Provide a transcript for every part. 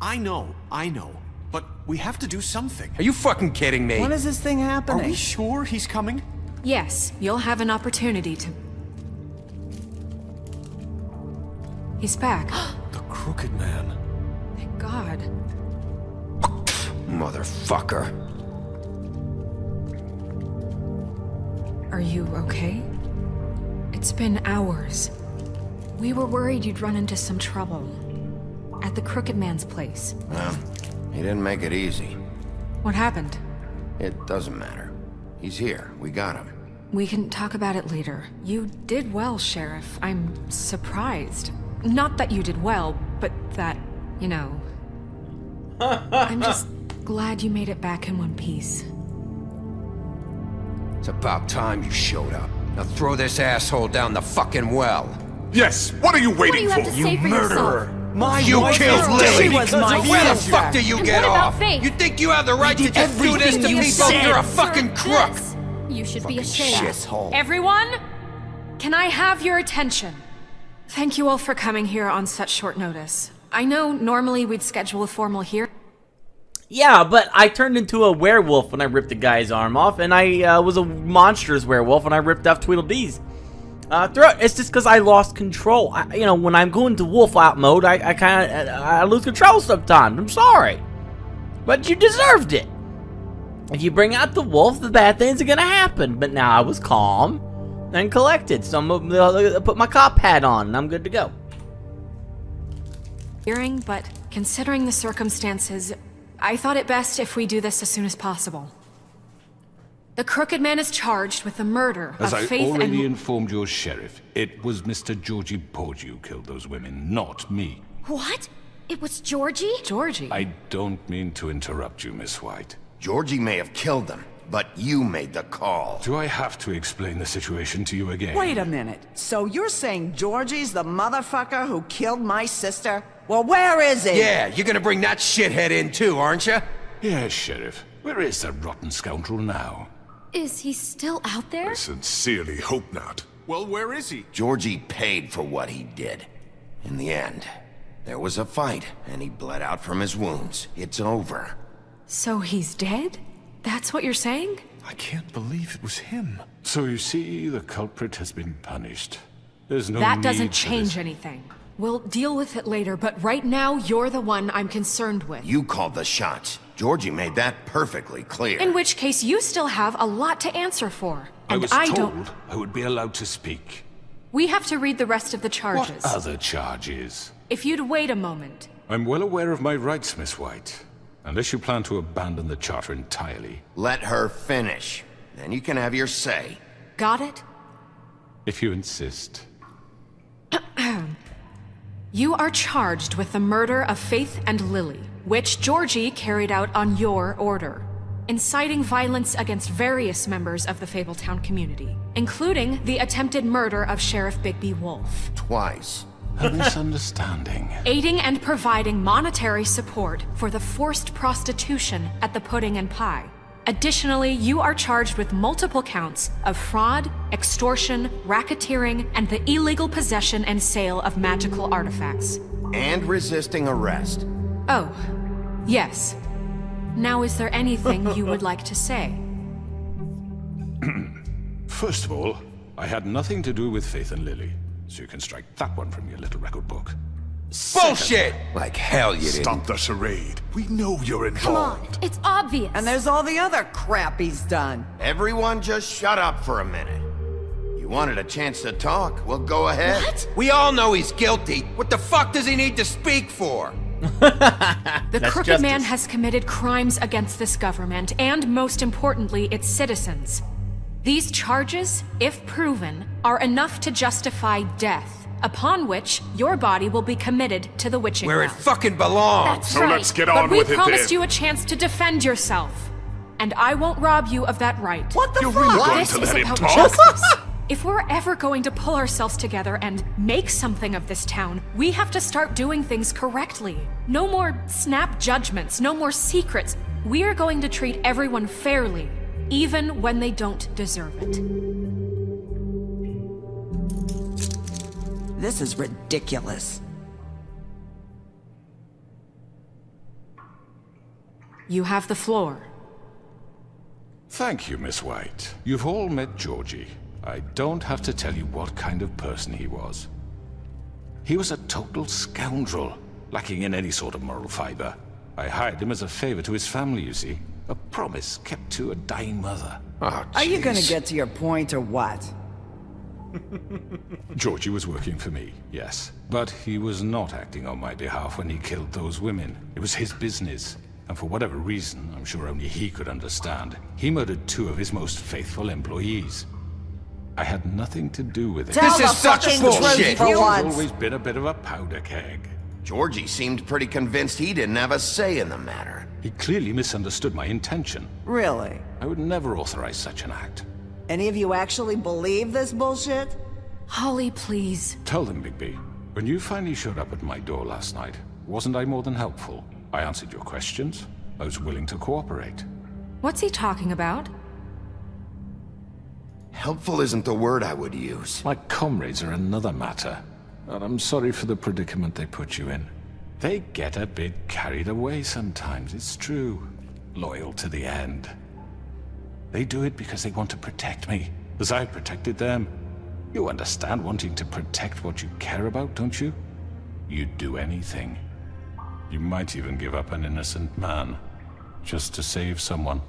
I know. But we have to do something. Are you fucking kidding me? When is this thing Are happening? we sure he's coming? Yes, you'll have an opportunity to... He's back. The Crooked Man. Thank God. Motherfucker. Are you okay? It's been hours. We were worried you'd run into some trouble. At the Crooked Man's place. Well, he didn't make it easy. What happened? It doesn't matter. He's here. We got him. We can talk about it later. You did well, Sheriff. I'm surprised. Not that you did well, but that, you know... I'm just glad you made it back in one piece. It's about time you showed up. Now throw this asshole down the fucking well. Yes, what are you waiting What do you have for? to say for yourself? You killed Lily! She was my Where the sister. fuck do you And get what about off? Faith? You think you have the right to just do this to everything you people? said. You're a fucking crook! This, you should be ashamed. Shithole. Everyone, can I have your attention? Thank you all for coming here on such short notice. I know normally we'd schedule a formal hearing. Yeah, but I turned into a werewolf when I ripped the guy's arm off, and I was a monstrous werewolf when I ripped off Tweedledee's throat. It's just because I lost control. You know, when I'm going to wolf out mode, I kind of lose control sometimes. I'm sorry, but you deserved it. If you bring out the wolf, the bad things are gonna happen. But now I was calm and collected, so I'm gonna put my cop hat on, and I'm good to go. But considering the circumstances, I thought it best if we do this as soon as possible. The Crooked Man is charged with the murder As of I Faith already and... informed your sheriff, it was Mr. Georgie Porgy who killed those women, not me. What? It was Georgie? Georgie. I don't mean to interrupt you, Miss White. Georgie may have killed them, but you made the call. Do I have to explain the situation to you again? Wait a minute. So you're saying Georgie's the motherfucker who killed my sister? Well, where is he? Yeah, you're gonna bring that shithead in too, aren't you? Yes, Sheriff. Where is that rotten scoundrel now? Is he still out there? I sincerely hope not. Well, where is he? Georgie paid for what he did. In the end, there was a fight, and he bled out from his wounds. It's over. So he's dead? That's what you're saying? I can't believe it was him. So you see, the culprit has been punished. There's no That need doesn't for change this. anything. We'll deal with it later, but right now, you're the one I'm concerned with. You called the shots. Georgie made that perfectly clear. In which case, you still have a lot to answer for. I And was I told don't... I would be allowed to speak. We have to read the rest of the charges. What other charges? If you'd wait a moment. I'm well aware of my rights, Miss White. Unless you plan to abandon the charter entirely. Let her finish. Then you can have your say. Got it? If you insist. You are charged with the murder of Faith and Lily, which Georgie carried out on your order, inciting violence against various members of the Fabletown community, including the attempted murder of Sheriff Bigby Wolf. Twice. A misunderstanding. Aiding and providing monetary support for the forced prostitution at the Pudding and Pie. Additionally, you are charged with multiple counts of fraud, extortion, racketeering, and the illegal possession and sale of magical artifacts. And resisting arrest. Oh, yes. Now, is there anything you would like to say? First of all, I had nothing to do with Faith and Lily, so you can strike that one from your little record book. Bullshit! Like hell you didn't. Stop the charade. We know you're Come on, involved. it's obvious. And there's all the other crap he's done. Everyone just shut up for a minute. You wanted a chance to talk? Well, go ahead. What? We all know he's guilty. What the fuck does he need to speak for? The Crooked Man justice. has committed crimes against this government and, most importantly, its citizens. These charges, if proven, are enough to justify death, upon which your body will be committed to the witching Where it ground. fucking belongs. That's So right. let's get But on we with it promised then. you a chance to defend yourself, and I won't rob you of that right. What the You're fuck? really going This to is let him about talk? justice. If we're ever going to pull ourselves together and make something of this town, we have to start doing things correctly. No more snap judgments, no more secrets. We are going to treat everyone fairly, even when they don't deserve it. This is ridiculous. You have the floor. Thank you, Miss White. You've all met Georgie. I don't have to tell you what kind of person he was. He was a total scoundrel, lacking in any sort of moral fiber. I hired him as a favor to his family, you see. A promise kept to a dying mother. Oh, Are you gonna jeez. get to your point or what? Georgie was working for me, yes. But he was not acting on my behalf when he killed those women. It was his business. And for whatever reason, I'm sure only he could understand, he murdered 2 of his most faithful employees. I had nothing to do with it. Tell This the is such fucking bullshit. truth for He's once. always been a bit of a powder keg. Georgie seemed pretty convinced he didn't have a say in the matter. He clearly misunderstood my intention. Really? I would never authorize such an act. Any of you actually believe this bullshit? Holly, please. Tell them, Bigby, when you finally showed up at my door last night, wasn't I more than helpful? I answered your questions. I was willing to cooperate. What's he talking about? Helpful isn't the word I would use. My comrades are another matter. And I'm sorry for the predicament they put you in. They get a bit carried away sometimes, it's true. Loyal to the end. They do it because they want to protect me, as I protected them. You understand wanting to protect what you care about, don't you? You'd do anything. You might even give up an innocent man, just to save someone.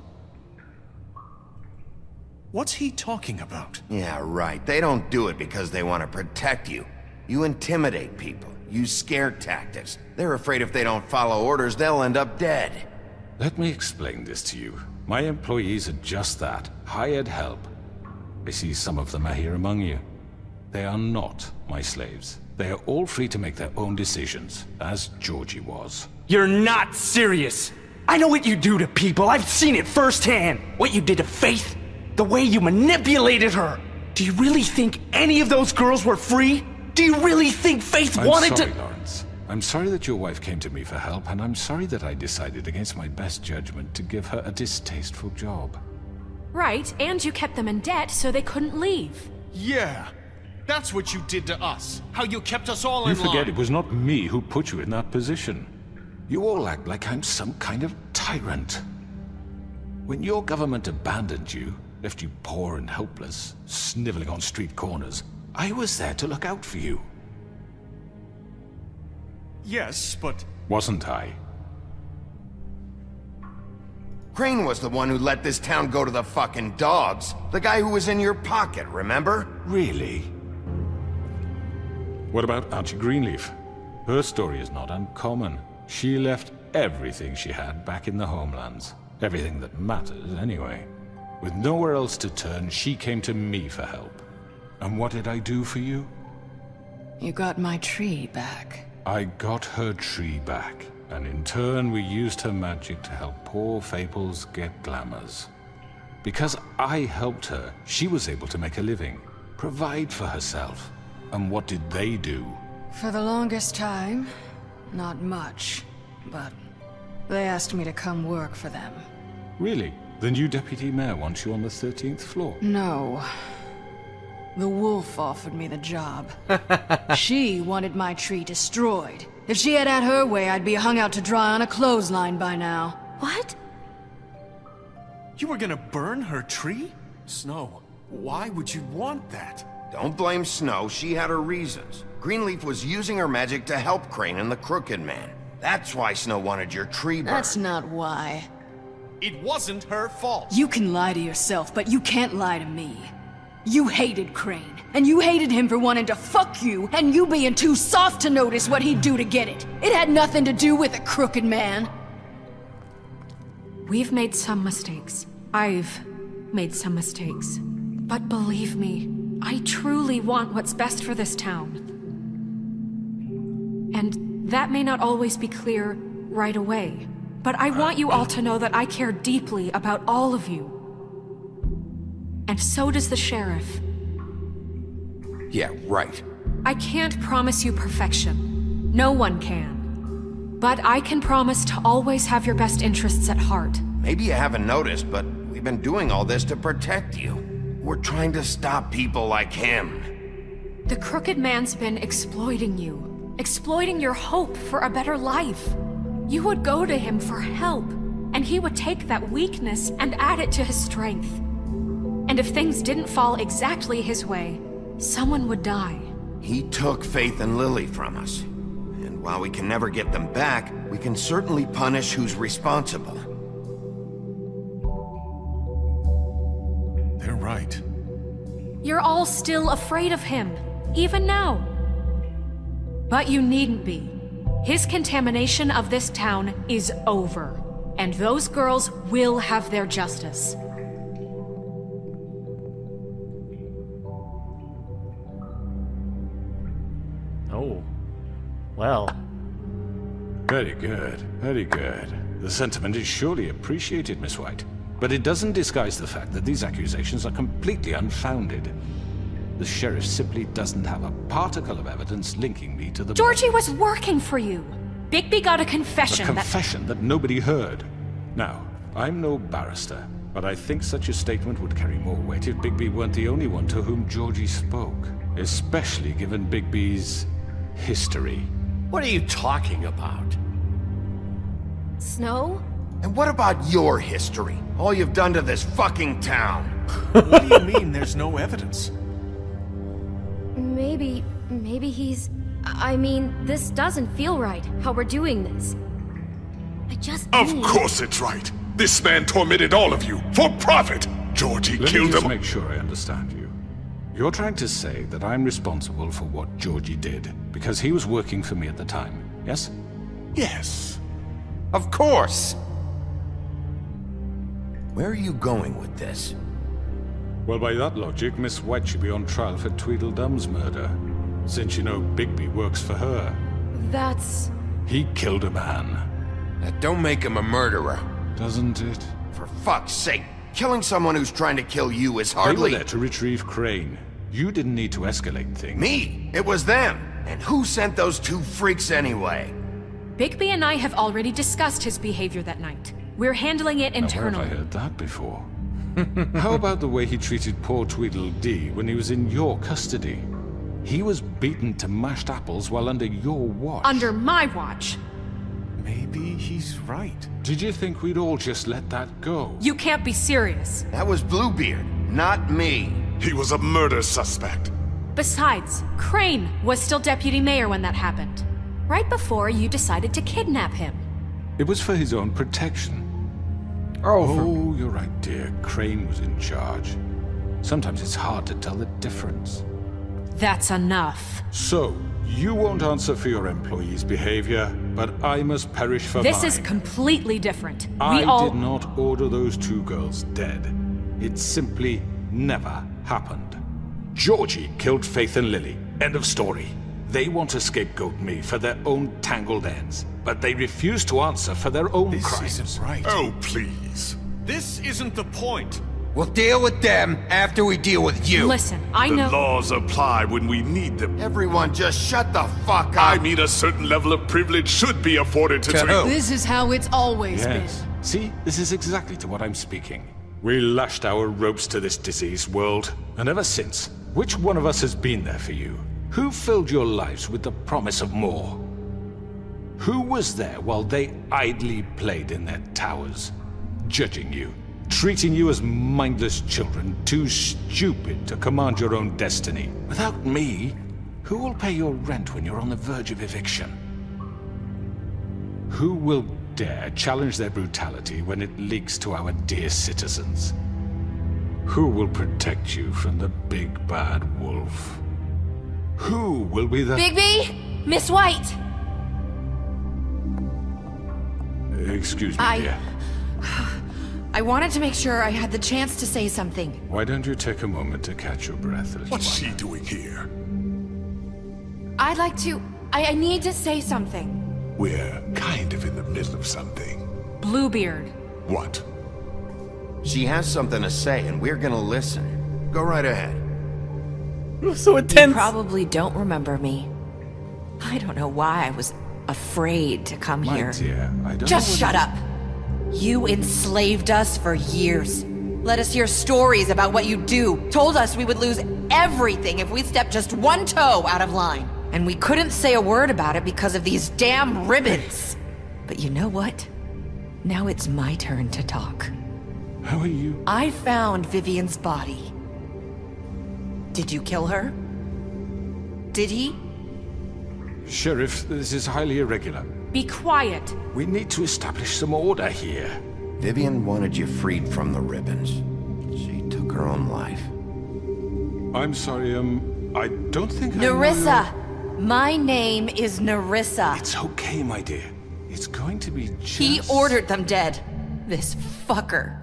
What's he talking about? Yeah, right. They don't do it because they want to protect you. You intimidate people, use scare tactics. They're afraid if they don't follow orders, they'll end up dead. Let me explain this to you. My employees are just that, hired help. I see some of them are here among you. They are not my slaves. They are all free to make their own decisions, as Georgie was. You're not serious. I know what you do to people. I've seen it firsthand. What you did to Faith. The way you manipulated her. Do you really think any of those girls were free? Do you really think Faith I'm wanted sorry, to— Lawrence. I'm sorry that your wife came to me for help, and I'm sorry that I decided against my best judgment to give her a distasteful job. Right, and you kept them in debt so they couldn't leave. Yeah. That's what you did to us. How you kept us all You in forget line. it was not me who put you in that position. You all act like I'm some kind of tyrant. When your government abandoned you, left you poor and helpless, sniveling on street corners, I was there to look out for you. Yes, but... Wasn't I? Crane was the one who let this town go to the fucking dogs. The guy who was in your pocket, remember? Really? What about Auntie Greenleaf? Her story is not uncommon. She left everything she had back in the homelands. Everything that matters, anyway. With nowhere else to turn, she came to me for help. And what did I do for you? You got my tree back. I got her tree back, and in turn we used her magic to help poor Fables get glamours. Because I helped her, she was able to make a living, provide for herself. And what did they do? For the longest time, not much, but they asked me to come work for them. Really? The new deputy mayor wants you on the 13th floor? No. The wolf offered me the job. She wanted my tree destroyed. If she had her way, I'd be hung out to dry on a clothesline by now. What? You were gonna burn her tree? Snow, why would you want that? Don't blame Snow, she had her reasons. Greenleaf was using her magic to help Crane and the Crooked Man. That's why Snow wanted your tree burned. That's not why. It wasn't her fault. You can lie to yourself, but you can't lie to me. You hated Crane, and you hated him for wanting to fuck you, and you being too soft to notice what he'd do to get it. It had nothing to do with a crooked man. We've made some mistakes. I've made some mistakes. But believe me, I truly want what's best for this town. And that may not always be clear right away. But I want you all to know that I care deeply about all of you. And so does the sheriff. Yeah, right. I can't promise you perfection. No one can. But I can promise to always have your best interests at heart. Maybe you haven't noticed, but we've been doing all this to protect you. We're trying to stop people like him. The Crooked Man's been exploiting you. Exploiting your hope for a better life. You would go to him for help, and and he would take that weakness and add it to his strength. And if things didn't fall exactly his way, someone would die. He took Faith and Lily from us. And while we can never get them back, we can certainly punish who's responsible. They're right. You're all still afraid of him, even now. But you needn't be. His contamination of this town is over, and those girls will have their justice. Oh. Well. Very good, very good. The sentiment is surely appreciated, Miss White. But it doesn't disguise the fact that these accusations are completely unfounded. The sheriff simply doesn't have a particle of evidence linking me to the... Georgie was working for you. Bigby got a confession A confession that nobody heard. Now, I'm no barrister, but I think such a statement would carry more weight if Bigby weren't the only one to whom Georgie spoke. Especially given Bigby's history. What are you talking about? Snow? And what about your history? All you've done to this fucking town? What do you mean there's no evidence? Maybe he's... I mean, this doesn't feel right, how we're doing this. I just Of need... course it's right. This man tormented all of you, for profit. Georgie Let killed me just him. make sure I understand you. You're trying to say that I'm responsible for what Georgie did, because he was working for me at the time, yes? Yes. Of course! Where are you going with this? Well, by that logic, Miss White should be on trial for Tweedledum's murder, since you know Bigby works for her. That's... He killed a man. That don't make him a murderer. Doesn't it? For fuck's sake, killing someone who's trying to kill you is They were hardly... there to retrieve Crane. You didn't need to escalate things. Me! It was them! And who sent those two freaks anyway? Bigby and I have already discussed his behavior that night. We're handling it Now, where internally. have I heard that before? How about the way he treated poor Tweedledee when he was in your custody? He was beaten to mashed apples while under your watch. Under my watch. Maybe he's right. Did you think we'd all just let that go? You can't be serious. That was Bluebeard, not me. He was a murder suspect. Besides, Crane was still deputy mayor when that happened. Right before you decided to kidnap him. It was for his own protection. Oh, you're right, dear. Crane was in charge. Sometimes it's hard to tell the difference. That's enough. So, you won't answer for your employees' behavior, but I must perish for This mine. is completely different. I did not order those two girls dead. It simply never happened. Georgie killed Faith and Lily. End of story. They want to scapegoat me for their own tangled ends, but they refuse to answer for their own This crimes. isn't right. Oh, please. This isn't the point. We'll deal with them after we deal with you. Listen, I The know. laws apply when we need them. Everyone just shut the fuck up. I mean, a certain level of privilege should be afforded to... To who? This is how it's always Yes. See, this is exactly to what I'm speaking. We lashed our ropes to this diseased world, and ever since, which one of us has been there for you? Who filled your lives with the promise of more? Who was there while they idly played in their towers, judging you, treating you as mindless children, too stupid to command your own destiny? Without me, who will pay your rent when you're on the verge of eviction? Who will dare challenge their brutality when it leaks to our dear citizens? Who will protect you from the big bad wolf? Who will be the... Bigby? Miss White! Excuse me, dear. I wanted to make sure I had the chance to say something. Why don't you take a moment to catch your breath, little What's one? she doing here? I'd like to... I need to say something. We're kind of in the middle of something. Bluebeard. What? She has something to say, and we're gonna listen. Go right ahead. So intense. You probably don't remember me. I don't know why I was afraid to come My here. dear, I don't Just know what shut up! You enslaved us for years. Let us hear stories about what you do. Told us we would lose everything if we stepped just one toe out of line. And we couldn't say a word about it because of these damn ribbons. But you know what? Now it's my turn to talk. How are you? I found Vivian's body. Did you kill her? Did he? Sheriff, this is highly irregular. Be quiet. We need to establish some order here. Vivian wanted you freed from the ribbons. She took her own life. I'm sorry, I don't think Nerissa! My name is Nerissa. It's okay, my dear. It's going to be just... He ordered them dead. This fucker.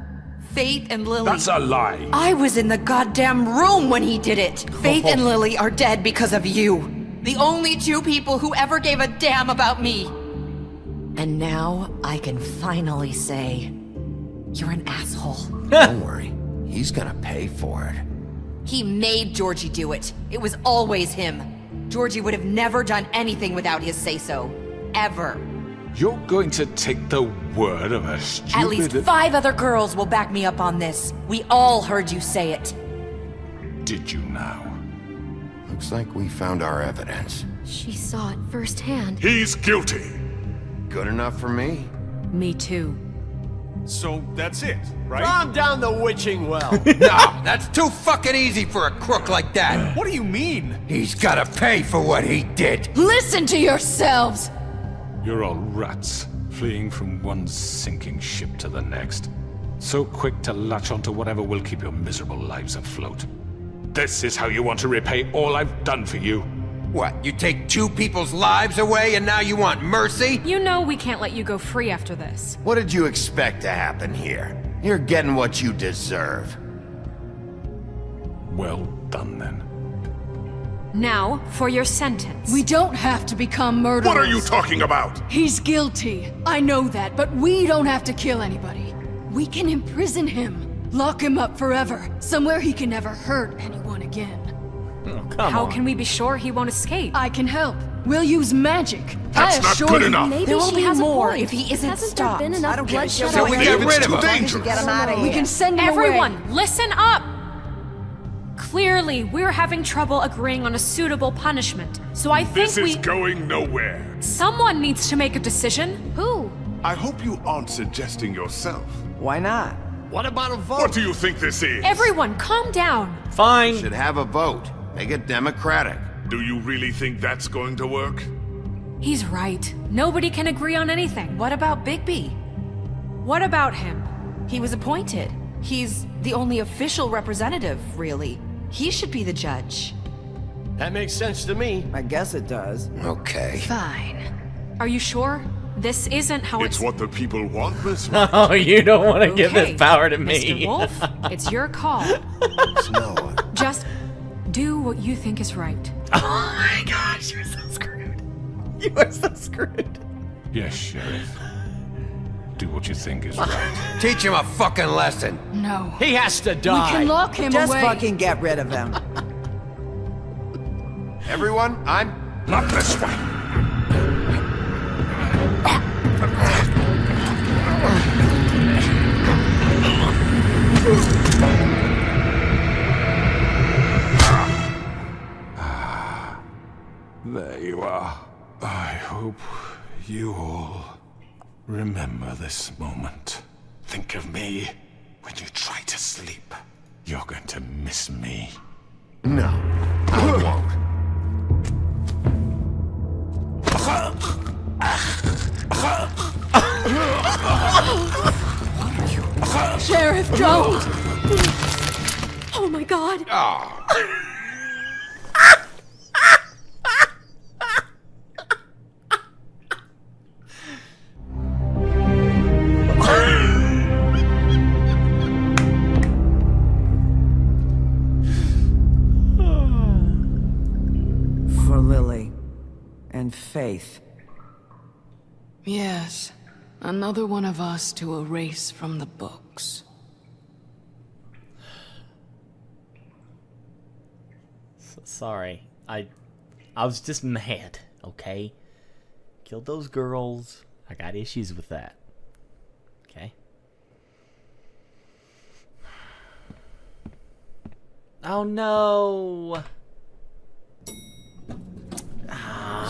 Faith and Lily... That's a lie! I was in the goddamn room when he did it! Faith and Lily are dead because of you. The only two people who ever gave a damn about me. And now I can finally say, you're an asshole. Don't worry. He's gonna pay for it. He made Georgie do it. It was always him. Georgie would have never done anything without his say-so. Ever. You're going to take the word of a stupid... At least 5 other girls will back me up on this. We all heard you say it. Did you now? Looks like we found our evidence. She saw it firsthand. He's guilty. Good enough for me. Me too. So that's it, right? Calm down the witching well. No, that's too fucking easy for a crook like that. What do you mean? He's gotta pay for what he did. Listen to yourselves! You're all rats, fleeing from one sinking ship to the next. So quick to latch onto whatever will keep your miserable lives afloat. This is how you want to repay all I've done for you. What, you take 2 people's lives away and now you want mercy? You know we can't let you go free after this. What did you expect to happen here? You're getting what you deserve. Well done, then. Now, for your sentence. We don't have to become murderers. What are you talking about? He's guilty. I know that, but we don't have to kill anybody. We can imprison him. Lock him up forever. Somewhere he can never hurt anyone again. How can we be sure he won't escape? I can help. We'll use magic. That's I not assure good you. enough. Maybe There will she be has more a point. if he isn't Hasn't stopped. there been I enough don't care. bloodshed So we already? get rid of him. Dangerous. Get him out of here. We can send him Everyone, away. listen up! Clearly, we're having trouble agreeing on a suitable punishment, so I think This is going nowhere. someone needs to make a decision. Who? I hope you aren't suggesting yourself. Why not? What about a vote? What do you think this is? Everyone, calm down. Fine. Should have a vote. Make it democratic. Do you really think that's going to work? He's right. Nobody can agree on anything. What about Bigby? What about him? He was appointed. He's the only official representative, really. He should be the judge. That makes sense to me. I guess it does. Okay. Fine. Are you sure? This isn't how It's it's... what the people want, Miss White. Oh, you don't want to give Okay, this power to Mr. me. Wolf, it's your call. No. Just do what you think is right. Oh my gosh, you're so screwed. You are so screwed. Yes, Sheriff. Do what you think is right. Teach him a fucking lesson. No. He has to We die. can lock him Just away. fucking get rid of him. Everyone, I'm... Not this way. There you are. I hope you all remember this moment. Think of me when you try to sleep. You're going to miss me. No, I won't. Sheriff, don't! Oh my god. For Lily. And Faith. Yes. Another one of us to erase from the books. Sorry. I was just mad, okay? Killed those girls. I got issues with that. Okay? Oh no!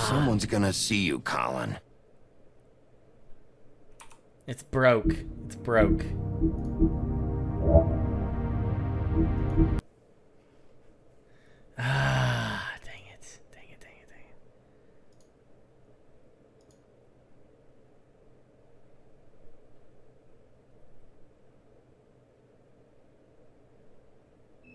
Someone's gonna see you, Colin. It's broke. It's broke.